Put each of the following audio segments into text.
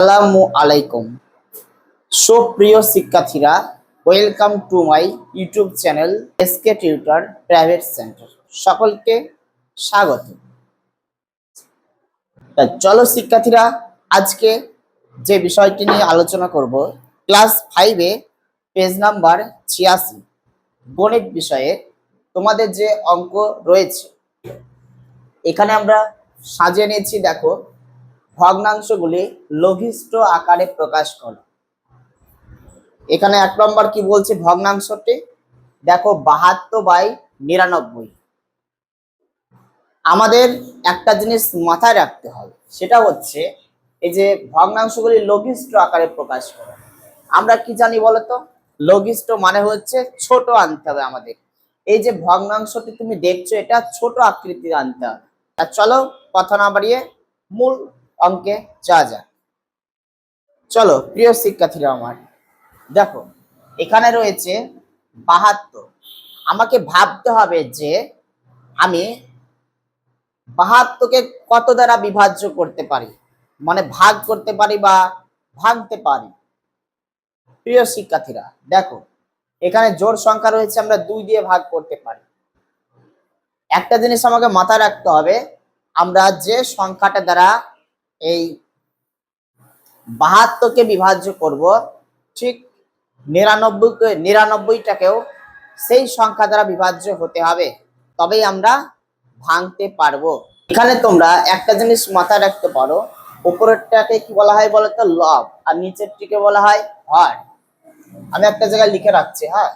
আসসালামু আলাইকুম। সুপ্রিয় শিক্ষার্থীরা, welcome to my YouTube channel SK tutor private centre. সকলকে স্বাগত। চলো শিক্ষার্থীরা, আজকে যে বিষয়টি নিয়ে আলোচনা করব, ক্লাস 5-এ পেজ নাম্বার 86 গণিত বিষয়ে তোমাদের যে অঙ্ক রয়েছে, এখানে আমরা সাজিয়ে নিয়েছি। দেখো, ভগ্নাংশগুলি লঘিষ্ঠ আকারে প্রকাশ করো। এখানে 1 নম্বর কি বলছে ভগ্নাংশটি, দেখো 72/99। আমাদের একটা জিনিস মাথায় রাখতে হবে, সেটা হচ্ছে এই যে ভগ্নাংশগুলি লঘিষ্ঠ আকারে প্রকাশ করে। আমরা কি জানি বলতো, লঘিষ্ঠ মানে হচ্ছে ছোট আনতে হবে আমাদের। এই যে ভগ্নাংশটি তুমি দেখছো, এটা ছোট আকৃতির আনতে হবে। আর চলো কথা না বাড়িয়ে মূল অঙ্কে যাওয়া যাক। চলো প্রিয় শিক্ষার্থীরা আমার, দেখো এখানে রয়েছে 72। আমাকে ভাবতে হবে যে আমি 72কে কত দ্বারা বিভাজ্য করতে পারি, মানে ভাগ করতে পারি বা ভাঙতে পারি। প্রিয় শিক্ষার্থীরা দেখো, এখানে জোড় সংখ্যা রয়েছে, আমরা 2 দিয়ে ভাগ করতে পারি। একটা জিনিস আমাকে মাথায় রাখতে হবে, আমরা যে সংখ্যাটা দ্বারা এই 72কে বিভাজ্য করব, ঠিক 99টাকেও সেই সংখ্যা দ্বারা বিভাজ্য হতে হবে, তবেই আমরা ভাঙতে পারবো। এখানে তোমরা একটা জিনিস মাথায় রাখতে পারো, উপরেরটাকে কি বলা হয় বলতো, লব, আর নিচেরটিকে বলা হয় হর। আমি একটা জায়গায় লিখে রাখছি, হ্যাঁ,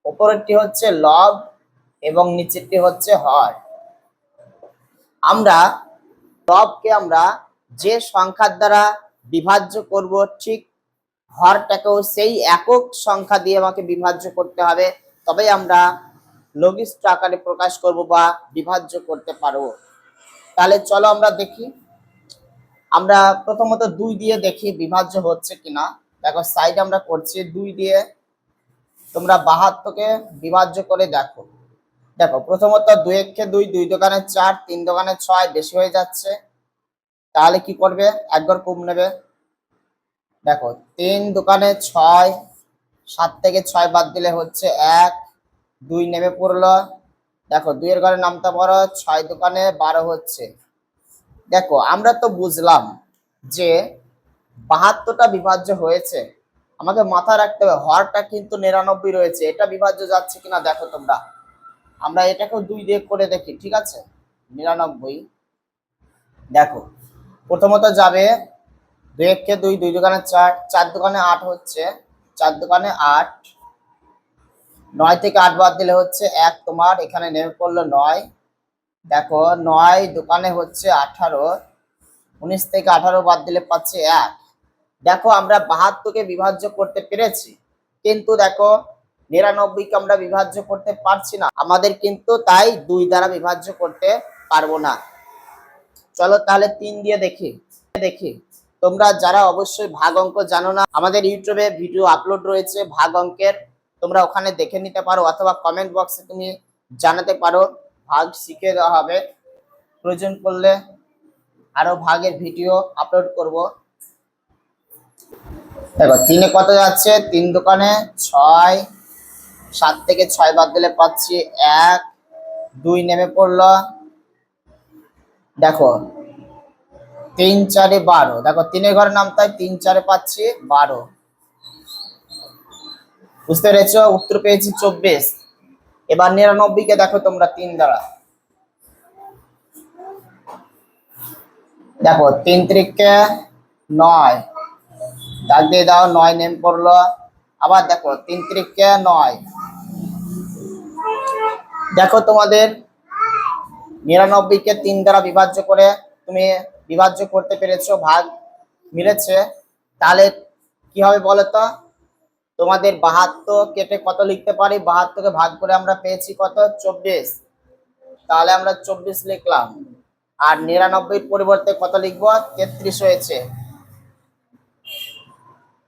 উপরেরটি হচ্ছে লব এবং নিচেরটি হচ্ছে হর। আমরা লবকে আমরা যে সংখ্যার দ্বারা বিভাজ্য করব, ঠিক হরটাকেও সেই একক সংখ্যা দিয়ে আমাকে বিভাজ্য করতে হবে, তবেই আমরা লঘিষ্ঠ আকারে প্রকাশ করব বা বিভাজ্য করতে পারবো। তাহলে চলো আমরা দেখি। আমরা প্রথমত 2 দিয়ে দেখি বিভাজ্য হচ্ছে কিনা। দেখো সাইড আমরা করছি 2 দিয়ে, তোমরা 72কে বিভাজ্য করে দেখো। দেখো প্রথমত 2 একে 2, 2 দোকানে 4, 3 দোকানে 6, বেশি হয়ে যাচ্ছে। তাহলে কি করবে, একবার কম নেবে। দেখো 3 দোকানে 6, 7 থেকে 6 বাদ দিলে হচ্ছে 1, 2 নেমে পড়লো। দেখো 2 এর ঘরে নামতে পারো, 6 দোকানে 12 হচ্ছে। দেখো আমরা তো বুঝলাম যে 72টা বিভাজ্য হয়েছে। আমাকে মাথায় রাখতে হবে হরটা কিন্তু 99 রয়েছে, এটা বিভাজ্য যাচ্ছে কিনা দেখো তোমরা। আমরা এটাকেও 2 দিয়ে করে দেখি, ঠিক আছে। 99, দেখো প্রথমত যাবে 2 একে 2, 2 দোকানে 4, 4 দোকানে 8 হচ্ছে, 4 দোকানে 8, 9 থেকে 8 বাদ দিলে হচ্ছে 1, তোমার এখানে নেমে পড়লো 9। দেখো 9 দোকানে হচ্ছে 18, 19 থেকে 18 বাদ দিলে পাচ্ছি 1। দেখো আমরা 72কে বিভাজ্য করতে পেরেছি, কিন্তু দেখো 99কে আমরা বিভাজ্য করতে পারছি না। আমাদের কিন্তু তাই 2 দ্বারা বিভাজ্য করতে পারবো না। চলো তাহলে 3 দিয়ে দেখি। তোমরা যারা অবশ্যই ভাগ অঙ্ক জানো না, আমাদের ইউটিউবে ভিডিও আপলোড রয়েছে ভাগ অঙ্কের, তোমরা ওখানে দেখে নিতে পারো, অথবা কমেন্ট বক্সে তুমি জানাতে পারো, ভাগ শিখিয়ে দেওয়া হবে। প্রয়োজন পড়লে আরো ভাগের ভিডিও আপলোড করব। দেখো 3 এ কত যাচ্ছে, 3 দোকানে 6, 7 থেকে 6 বাদ দিলে পাচ্ছি 1, 2 নেমে পড়লো। দেখো 3 4 12, দেখো 3 এর ঘরে নামতে হয়, 3 4 পাচ্ছি 12। বুঝতে পেরেছো, উত্তর পেয়েছি 24। এবার 99কে দেখো তোমরা 3 দ্বারা, দেখো 3 3 9, দাগ দিয়ে দাও, 9 নেমে পড়লো। আবার দেখো 3 3 9, দেখো তোমাদের 99কে 3 দ্বারা বিভাজ্য করে তুমি বিভাজ্য করতে পেরেছো, ভাগ মিলেছে। তাহলে কি হবে বলো তো, তোমাদের 72 কেটে কত লিখতে পারি, 72কে ভাগ করে আমরা পেয়েছি কত, 24। তাহলে আমরা 24 লিখলাম, আর 99 পরিবর্তে কত লিখবো, 33 হয়েছে,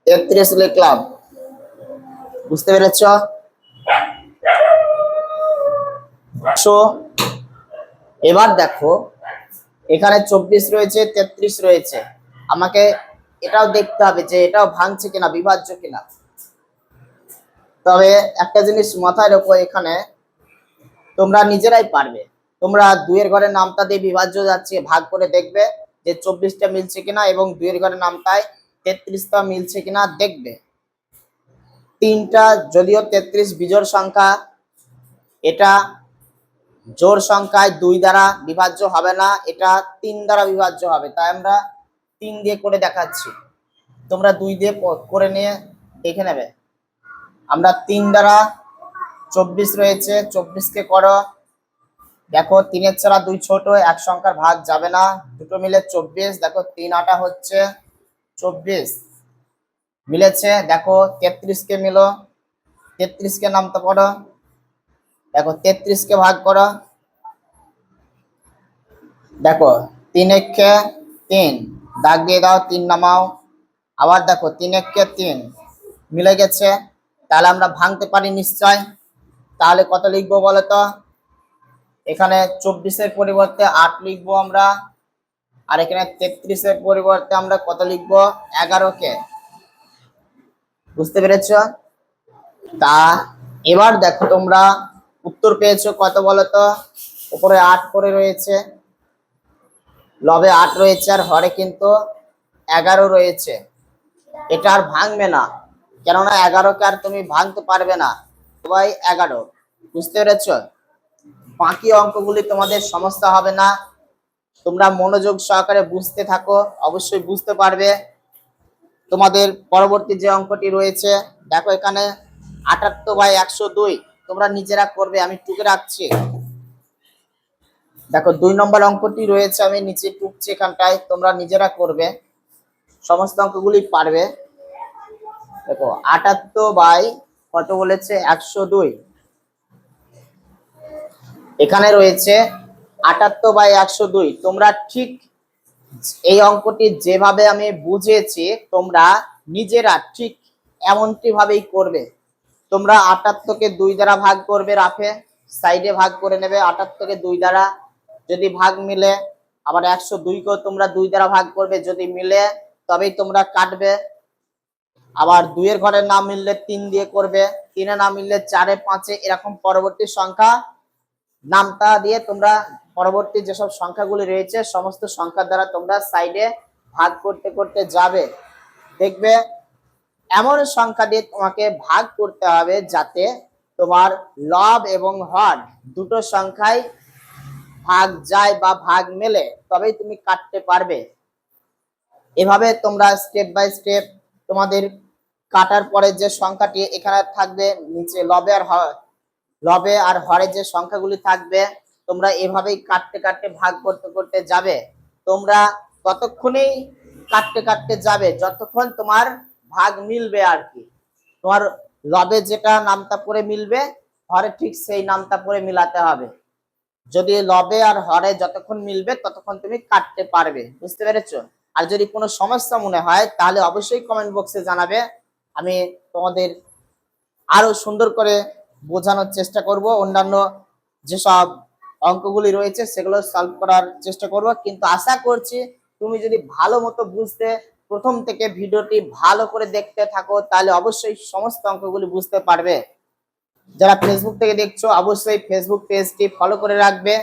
33 লিখলাম। বুঝতে পেরেছ? এবার দেখো এখানে 24 রয়েছে, 33 রয়েছে, আমাকে এটাও দেখতে হবে যে এটাও ভাঙছে কিনা, বিভাজ্য কিনা। তবে একটা জিনিস মাথায় রেখো, এখানে তোমরা নিজেরাই পারবে। তোমরা 2 এর ঘরের নামটা দিয়ে বিভাজ্য যাচ্ছে ভাগ করে দেখবে যে 24টা মিলছে কিনা, এবং 2 এর ঘরের নামটায় 33টা মিলছে কিনা দেখবে। 3টা যদিও 33 বিজোড় সংখ্যা, এটা জোড় সংখ্যায় 2 দ্বারা বিভাজ্য হবে না, এটা 3 দ্বারা বিভাজ্য হবে। তাই আমরা 3 দিয়ে করে দেখাচ্ছি, তোমরা 2 দিয়ে করে নিয়ে দেখে নেবে। আমরা 3 দ্বারা 24 রয়েছে, 24কে করো। দেখো 3 ছাড়া 2 ছোট, এক সংখ্যার ভাগ যাবে না, দুটো মিলে 24। দেখো 3 8 হচ্ছে 24 মিলেছে। দেখো 33কে মিলো, 33কে নামতে পারো। দেখো 33কে ভাগ করো। দেখো 3 1 3, দাগ দিয়ে দাও, 3 নামাও। আবার দেখো 3 1 3 মিলে গেছে। তাহলে আমরা ভাঙতে পারি নিশ্চয়। তাহলে কত লিখবো বলো তো? এখানে 24-এর পরিবর্তে 8 লিখবো আমরা, আর এখানে 33-এর পরিবর্তে আমরা কত লিখবো? 11কে। বুঝতে পেরেছো? তা এবার দেখো তোমরা উত্তর পেয়েছো কত বলো তো? উপরে 8 করে রয়েছে, লবে 8 রয়েছে, আর হরে কিন্তু 11 রয়েছে। এটা আর ভাঙবে না, কেননা 11কে আর তুমি ভাঙতে পারবে না, সবাই 11। বুঝতে পেরেছ? বাকি অঙ্কগুলি তোমাদের সমস্যা হবে না, তোমরা মনোযোগ সহকারে বুঝতে থাকো, অবশ্যই বুঝতে পারবে। তোমাদের পরবর্তী যে অঙ্কটি রয়েছে, দেখো এখানে 78/102, তোমরা নিজেরা করবে, আমি টুকে রাখছি। দেখো 2 নম্বর অঙ্কটি রয়েছে, আমি নিচে টুকছি এখানটায়, তোমরা নিজেরা করবে, সমস্ত অঙ্কগুলি পারবে। দেখো 78 কত বলেছে? 102। এখানে রয়েছে 78/102। তোমরা ঠিক এই অঙ্কটি যেভাবে আমি বুঝিয়েছি, তোমরা নিজেরা ঠিক এমনটি ভাবেই করবে। তোমরা 78কে 2 দ্বারা ভাগ করবে, রাফে সাইডে ভাগ করে নেবে 78কে 2 দ্বারা। যদি ভাগ মিলে, আবার 102কেও তোমরা 2 দ্বারা ভাগ করবে, যদি মিলে তবেই তোমরা কাটবে। আবার 2 এর ঘরে না মিললে 3 দিয়ে করবে, 3-এ না মিললে 4-এ 5-এ, এরকম পরবর্তী সংখ্যা নামটা দিয়ে তোমরা পরবর্তী যেসব সংখ্যাগুলি রয়েছে সমস্ত সংখ্যার দ্বারা তোমরা সাইডে ভাগ করতে করতে যাবে। দেখবে এমন সংখ্যা দিয়ে তোমাকে ভাগ করতে হবে যাতে তোমার লব এবং হর দুটো সংখ্যায় ভাগ যায় বা ভাগ মেলে, তবেই তুমি কাটতে পারবে। এভাবে তোমরা স্টেপ বাই স্টেপ তোমাদের কাটার পরে যে সংখ্যাটি এখানে থাকবে নিচে লবে আর হরে যে সংখ্যাগুলি থাকবে, তোমরা এভাবেই কাটতে কাটতে ভাগ করতে করতে যাবে। তোমরা ততক্ষণেই কাটতে কাটতে যাবে যতক্ষণ তোমার ভাগ মিলবে আর কি। তোমার লবে যেটা নামটা পড়ে মিলবে, হরে ঠিক সেই নামটা পড়ে মিলাতে হবে। যদি লবে আর হরে যতক্ষণ মিলবে ততক্ষণ তুমি কাটতে পারবে। বুঝতে পেরেছো? আর যদি কোনো সমস্যা মনে হয় তাহলে অবশ্যই কমেন্ট বক্সে জানাবে, আমি তোমাদের আরো সুন্দর করে বোঝানোর চেষ্টা করব। অন্যান্য যেসব অঙ্কগুলি রয়েছে সেগুলো সলভ করার চেষ্টা করব। কিন্তু আশা করছি তুমি যদি ভালো মতো বুঝতে প্রথম থেকে ভিডিওটি ভালো করে দেখতে থাকো, তাহলে অবশ্যই সমস্ত অঙ্কগুলি বুঝতে পারবে। যারা ফেসবুক থেকে দেখছো অবশ্যই ফেসবুক পেজটি ফলো করে রাখবে,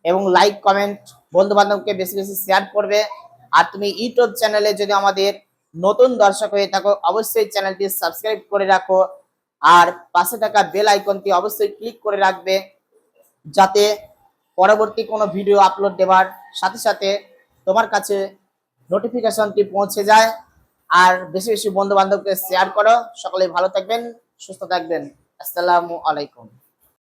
এবং লাইক কমেন্ট বন্ধু বান্ধবকে বেশি বেশি শেয়ার করবে। আর তুমি ইউটিউব চ্যানেলে যদি আমাদের নতুন দর্শক হয়ে থাকো অবশ্যই চ্যানেলটি সাবস্ক্রাইব করে রাখো, আর পাশে থাকা বেল আইকনটি অবশ্যই ক্লিক করে রাখবে, যাতে পরবর্তী কোনো ভিডিও আপলোড দেওয়ার সাথে সাথে তোমার কাছে নোটিফিকেশনটি পৌঁছে যায়। আর বেশি বেশি বন্ধু বান্ধবকে শেয়ার করো। সকলে ভালো থাকবেন, সুস্থ থাকবেন। আসসালামু আলাইকুম।